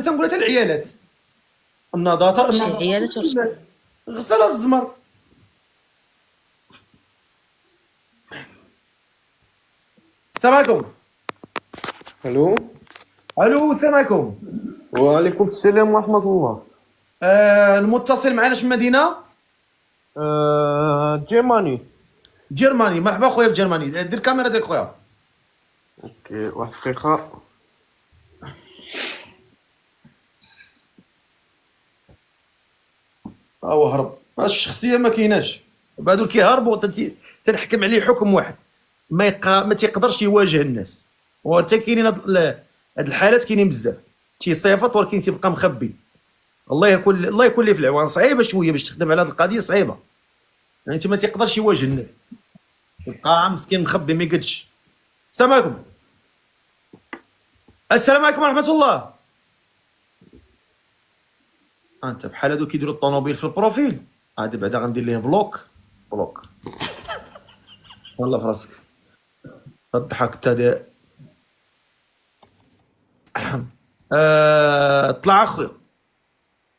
تنقول حتى العيالات النظافه شي عيالات ولا غسل الزمر. السلام عليكم. الو. الو السلام عليكم. وعليكم السلام ورحمة الله. المتصل معنا في المدينه جيماني. جرماني. مرحبا خويا بجرماني. دير الكاميرا ديالك خويا. اوكي واحد الدقيقة. هو هرب. الشخصيه ما كايناش. بعدو كيهربوا تنحكم عليه حكم واحد، ما تيقدرش يواجه الناس. وحتى كاينين هاد الحالات كاينين بزاف، تيصيفط ولكن تيبقى مخبي. الله يكون ليه في العوان. صعيبه شويه باش تخدم على هذه القضيه، صعيبه. يعني انت ما تيقدرش يواجه الناس، يبقى مسكين مخبي ما يقدش. السلام عليكم. السلام عليكم ورحمه الله. انت بحال هادو كيديروا الطوموبيل في البروفيل. عاد بعدا غندير ليه بلوك. والله في راسك تضحك انت. طلع اخويا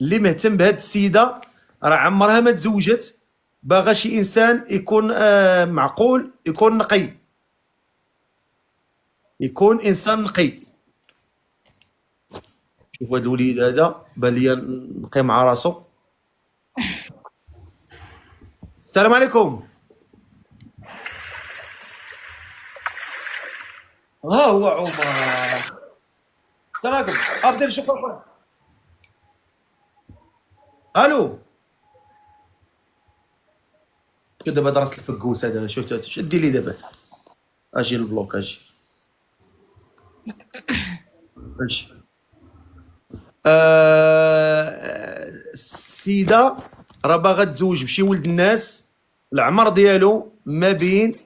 اللي مهتم بهاد السيده، راه عمرها ما تزوجت، باغا شي انسان يكون معقول، يكون نقي، يكون انسان نقي. شوف هاد الوليد هذا بان ليا نقي مع راسو. السلام عليكم. ها هو عمر. السلام عليكم. افضل شكرا. الو. شو دابا درس الفكوس هذا؟ شو دير لي دابا؟ اجي البلوك اجي. السيده راه باغا تزوج بشي ولد الناس، العمر ديالو ما بين